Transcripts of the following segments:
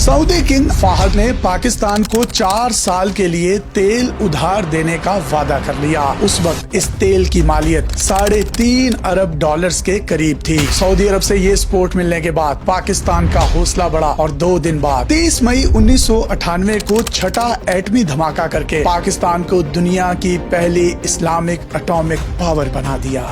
Saudi king Fahad ने पाकिस्तान को 4 साल के लिए तेल उधार देने का वादा कर लिया। उस वक्त इस तेल की मालियत $3.5 अरब के करीब थी। सऊदी अरब से ये सपोर्ट मिलने के बाद पाकिस्तान का हौसला बढ़ा और 2 दिन बाद 30 मई 1998 को छठा एटमी धमाका करके पाकिस्तान को दुनिया की पहली इस्लामिक एटॉमिक पावर बना दिया।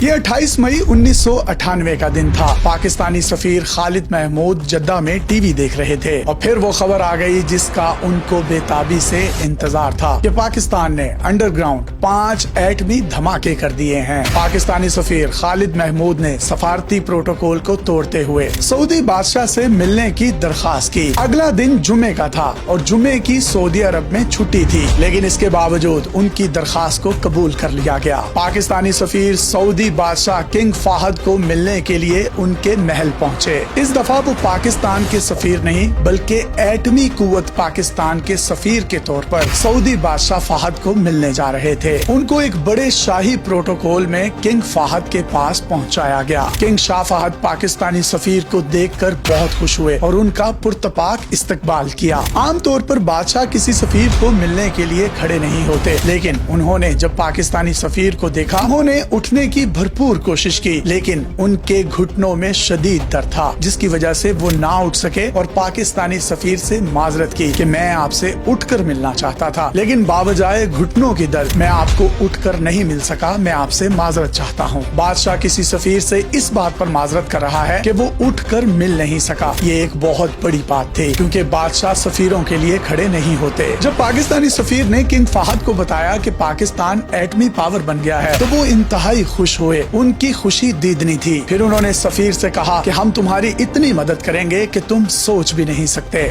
ये 28 मई 1998 का दिन था। पाकिस्तानी सफीर खालिद महमूद जद्दा में टीवी देख रहे थे और फिर वो खबर आ गई जिसका उनको बेताबी से इंतजार था कि पाकिस्तान ने अंडरग्राउंड 5 एटमी धमाके कर दिए हैं। पाकिस्तानी सफीर खालिद महमूद ने सफारती प्रोटोकॉल को तोड़ते हुए सऊदी बादशाह से मिलने की दरखास्त की। अगला दिन जुमे का था और जुमे की सऊदी अरब में छुट्टी थी, लेकिन इसके बावजूद उनकी दरखास्त को कबूल कर लिया गया। पाकिस्तानी सफीर सऊदी बादशाह किंग फाहद को मिलने के लिए उनके महल पहुंचे। इस दफा वो पाकिस्तान के सफीर नहीं बल्कि एटमी कुव्वत पाकिस्तान के सफीर के तौर पर सऊदी बादशाह फाहद को मिलने जा रहे थे। उनको एक बड़े शाही प्रोटोकॉल में किंग फाहद के पास पहुंचाया गया। किंग शाह फाहद पाकिस्तानी सफीर को देखकर बहुत खुश हुए और उनका पुरतपाक इस्तकबाल किया। आमतौर पर बादशाह किसी सफीर को मिलने के लिए खड़े नहीं होते, लेकिन उन्होंने जब पाकिस्तानी सफीर को देखा उन्होंने उठने की भरपूर कोशिश की, लेकिन उनके घुटनों में शदीद दर्द था जिसकी वजह से वो ना उठ सके और पाकिस्तानी सफीर से माजरत की कि मैं आपसे उठकर मिलना चाहता था, लेकिन बावजाए घुटनों की दर्द मैं आपको उठकर नहीं मिल सका, मैं आपसे माजरत चाहता हूँ। बादशाह किसी सफीर से इस बात पर माजरत कर रहा है कि वो उठकर मिल नहीं सका। ये एक बहुत बड़ी बात थी क्योंकि बादशाह सफीरों के लिए खड़े नहीं होते। जब पाकिस्तानी सफीर ने किंग फाहद को बताया कि पाकिस्तान एटमी पावर बन गया है तो वो इंतहाई खुश हुए। उनकी खुशी दीदनी थी। फिर उन्होंने सफीर से कहा कि हम तुम्हारी इतनी मदद करेंगे कि तुम सोच भी नहीं सकते।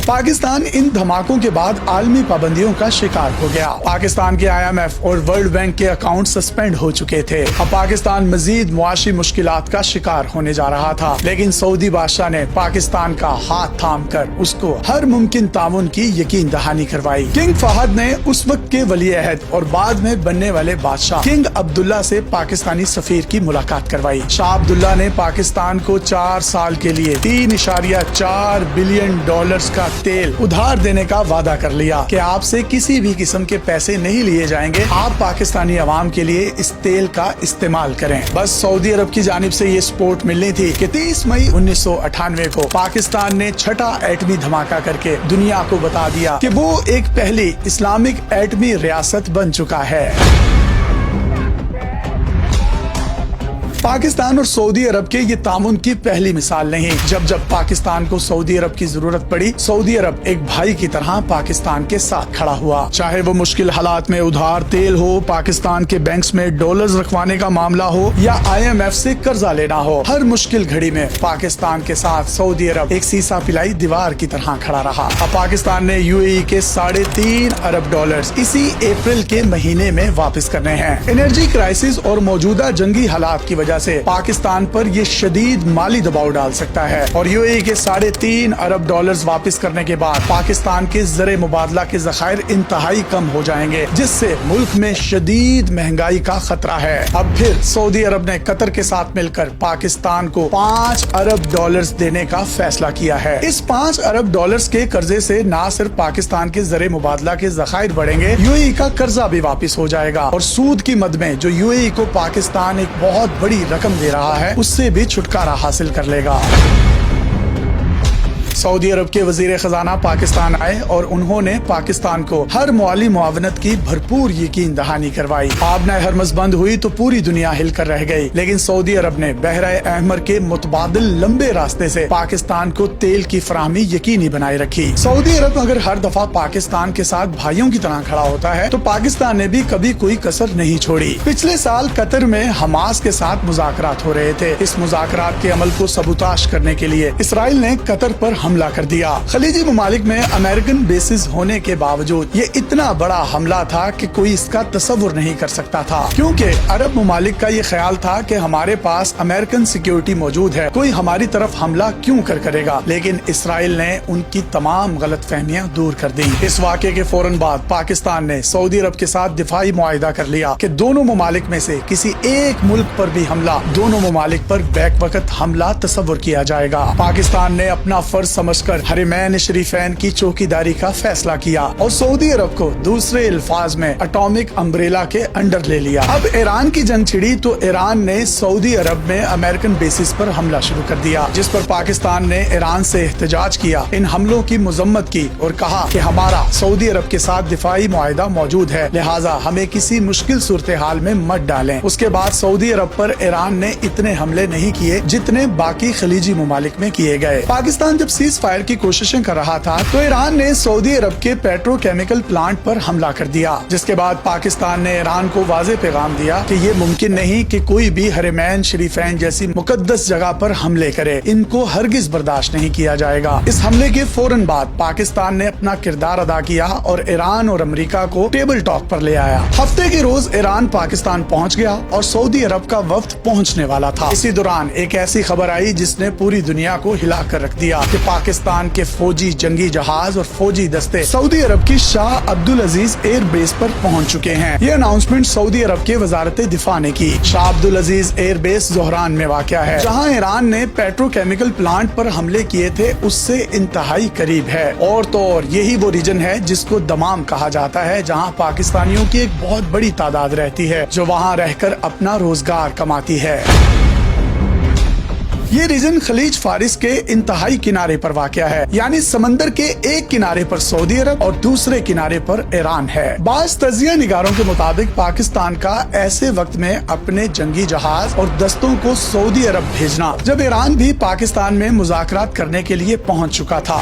पाकिस्तान इन धमाकों के बाद आलमी पाबंदियों का शिकार हो गया। पाकिस्तान के IMF और वर्ल्ड बैंक के अकाउंट सस्पेंड हो चुके थे। अब पाकिस्तान मजीद मुआशी मुश्किलात का शिकार होने जा रहा था, लेकिन सऊदी बादशाह ने पाकिस्तान का हाथ थाम कर उसको हर मुमकिन ताउन की यकीन दहानी करवाई। किंग फाहद ने उस वक्त के वली अहद और बाद में बनने वाले बादशाह किंग अब्दुल्ला से पाकिस्तानी सफीर की मुलाकात करवाई। शाह अब्दुल्ला ने पाकिस्तान को 4 साल के लिए $3.4 बिलियन का तेल उधार देने का वादा कर लिया कि आपसे किसी भी किस्म के पैसे नहीं लिए जाएंगे, आप पाकिस्तानी अवाम के लिए इस तेल का इस्तेमाल करें। बस सऊदी अरब की जानिब से ये सपोर्ट मिलनी थी कि 30 मई 1998 को पाकिस्तान ने छठा एटमी धमाका करके दुनिया को बता दिया कि वो एक पहली इस्लामिक एटमी रियासत बन चुका है। पाकिस्तान और सऊदी अरब के ये तामुन की पहली मिसाल नहीं। जब जब पाकिस्तान को सऊदी अरब की जरूरत पड़ी, सऊदी अरब एक भाई की तरह पाकिस्तान के साथ खड़ा हुआ। चाहे वो मुश्किल हालात में उधार तेल हो, पाकिस्तान के बैंक्स में डॉलर्स रखवाने का मामला हो या IMF से कर्जा लेना हो, हर मुश्किल घड़ी में पाकिस्तान के साथ सऊदी अरब एक सीसा पिलाई दीवार की तरह खड़ा रहा। अब पाकिस्तान ने UAE के $3.5 अरब इसी अप्रैल के महीने में वापस करने हैं। एनर्जी क्राइसिस और मौजूदा जंगी हालात की वजह से पाकिस्तान पर ये शदीद माली दबाव डाल सकता है और UAE के $3.5 अरब वापस करने के बाद पाकिस्तान के ज़र मुबादला के ज़खायर इंतहाई कम हो जाएंगे, जिससे मुल्क में शदीद महंगाई का खतरा है। अब फिर सऊदी अरब ने कतर के साथ मिलकर पाकिस्तान को $5 अरब देने का फैसला किया है। इस $5 अरब के कर्जे से न सिर्फ पाकिस्तान के ज़र मुबादला के ज़खायर बढ़ेंगे, UAE का कर्जा भी वापस हो जाएगा और सूद की मद में जो UAE को पाकिस्तान एक बहुत बड़ी रकम दे रहा है उससे भी छुटकारा हासिल कर लेगा। सऊदी अरब के वजीर खजाना पाकिस्तान आए और उन्होंने पाकिस्तान को हर माली मुआवनत की भरपूर यकीन दहानी करवाई। पाबना हरमज बंद हुई तो पूरी दुनिया हिलकर रह गई, लेकिन सऊदी अरब ने बहराए अहमर के मुतबादिल लंबे रास्ते से पाकिस्तान को तेल की फराहमी यकीनी बनाए रखी। सऊदी अरब अगर हर दफा पाकिस्तान के साथ भाइयों की तरह खड़ा होता है तो पाकिस्तान ने भी कभी कोई कसर नहीं छोड़ी। पिछले साल कतर में हमास के साथ मुज़ाकरात हो रहे थे। इस मुज़ाकरात के अमल को सबूताश करने के लिए इसराइल ने कतर पर हमला कर दिया। खलीजी ममालिक में अमेरिकन बेसिस होने के बावजूद ये इतना बड़ा हमला था कि कोई इसका तसव्वुर नहीं कर सकता था, क्योंकि अरब ममालिक का ये ख्याल था कि हमारे पास अमेरिकन सिक्योरिटी मौजूद है, कोई हमारी तरफ हमला क्यों करेगा। लेकिन इसराइल ने उनकी तमाम गलत फहमियाँ दूर कर दी। इस वाक़े के फौरन बाद पाकिस्तान ने सऊदी अरब के साथ दिफाई मुआहिदा कर लिया कि दोनों ममालिक में से किसी एक मुल्क पर भी हमला, दोनों ममालिक पर बैक वक्त हमला तसव्वुर किया जाएगा। पाकिस्तान ने अपना फर्ज समझकर हरमैन शरीफैन की चौकीदारी का फैसला किया और सऊदी अरब को दूसरे अल्फाज में एटॉमिक अम्ब्रेला के अंडर ले लिया। अब ईरान की जंग छिड़ी तो ईरान ने सऊदी अरब में अमेरिकन बेसिस पर हमला शुरू कर दिया, जिस पर पाकिस्तान ने ईरान से एहतजाज किया, इन हमलों की मजम्मत की और कहा कि हमारा सऊदी अरब के साथ दिफाई मुआहिदा मौजूद है, लिहाजा हमें किसी मुश्किल सूरत हाल में मत डालें। उसके बाद सऊदी अरब पर ईरान ने इतने हमले नहीं किए जितने बाकी खलीजी ममालिक में किए गए। पाकिस्तान जब सीज फायर की कोशिशें कर रहा था तो ईरान ने सऊदी अरब के पेट्रोकेमिकल प्लांट पर हमला कर दिया, जिसके बाद पाकिस्तान ने ईरान को वाज़ेह पैगाम दिया कि ये मुमकिन नहीं कि कोई भी हरमैन शरीफैन जैसी मुकद्दस जगह पर हमले करे, इनको हरगिज बर्दाश्त नहीं किया जाएगा। इस हमले के फौरन बाद पाकिस्तान ने अपना किरदार अदा किया और ईरान और अमेरिका को टेबल टॉक पर ले आया। हफ्ते के रोज ईरान पाकिस्तान पहुंच गया और सऊदी अरब का वफ्द पहुंचने वाला था। इसी दौरान एक ऐसी खबर आई जिसने पूरी दुनिया को हिला कर रख दिया कि पाकिस्तान के फौजी जंगी जहाज और फौजी दस्ते सऊदी अरब की शाह अब्दुल अजीज एयर बेस पर पहुंच चुके हैं। ये अनाउंसमेंट सऊदी अरब के वजारत दिफा ने की। शाह अब्दुल अजीज एयर बेस जोहरान में वाक़या है, जहां ईरान ने पेट्रोकेमिकल प्लांट पर हमले किए थे उससे इंतहाई करीब है। और तो और यही वो रीजन है जिसको दमाम कहा जाता है, जहां पाकिस्तानियों की एक बहुत बड़ी तादाद रहती है जो वहां रहकर अपना रोजगार कमाती है। ये रीजन खलीज फारिस के इंतहाई किनारे पर वाक़या है, यानी समंदर के एक किनारे पर सऊदी अरब और दूसरे किनारे पर ईरान है। बाज़ तजिया निगारों के मुताबिक पाकिस्तान का ऐसे वक्त में अपने जंगी जहाज और दस्तों को सऊदी अरब भेजना जब ईरान भी पाकिस्तान में मुज़ाकरात करने के लिए पहुंच चुका था।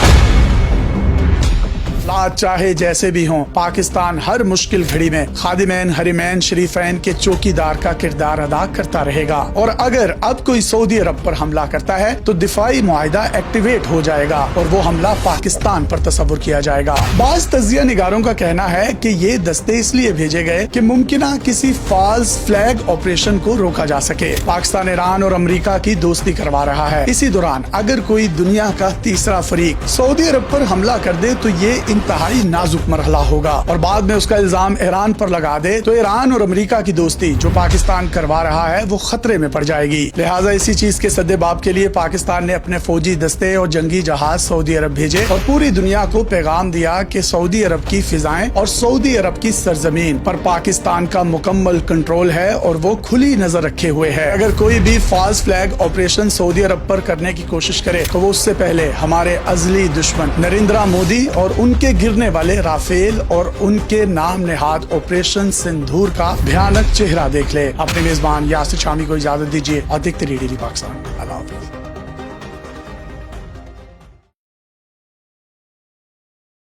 चाहे जैसे भी हों, पाकिस्तान हर मुश्किल घड़ी में खादिमैन हरमैन शरीफैन के चौकीदार का किरदार अदा करता रहेगा। और अगर अब कोई सऊदी अरब पर हमला करता है तो दिफाई मुआहिदा एक्टिवेट हो जाएगा और वो हमला पाकिस्तान पर तसव्वुर किया जाएगा। बाज़ तजिया निगारों का कहना है कि ये दस्ते इसलिए भेजे गए कि मुमकिना किसी फॉल्स फ्लैग ऑपरेशन को रोका जा सके। पाकिस्तान ईरान और अमेरिका की दोस्ती करवा रहा है। इसी दौरान अगर कोई दुनिया का तीसरा फरीक सऊदी अरब पर हमला कर दे तो ये इंतहाई नाजुक मरहला होगा और बाद में उसका इल्जाम ईरान पर लगा दे तो ईरान और अमेरिका की दोस्ती जो पाकिस्तान करवा रहा है वो खतरे में पड़ जाएगी। लिहाजा इसी चीज के सद्देबाब के लिए पाकिस्तान ने अपने फौजी दस्ते और जंगी जहाज सऊदी अरब भेजे और पूरी दुनिया को पैगाम दिया कि सऊदी अरब की फिजाएं और सऊदी अरब की सरजमीन पर पाकिस्तान का मुकम्मल कंट्रोल है और वो खुली नजर रखे हुए है। अगर कोई भी फॉल्स फ्लैग ऑपरेशन सऊदी अरब पर करने की कोशिश करे तो वो उससे पहले हमारे अजली दुश्मन नरेंद्र मोदी और उनके गिरने वाले राफेल और उनके नाम नेहाद ऑपरेशन सिंदूर का भयानक चेहरा देख ले। अपने मेजबान यासिर शामी को इजाजत दीजिए और देखते रहिए डेली पाकिस्तान।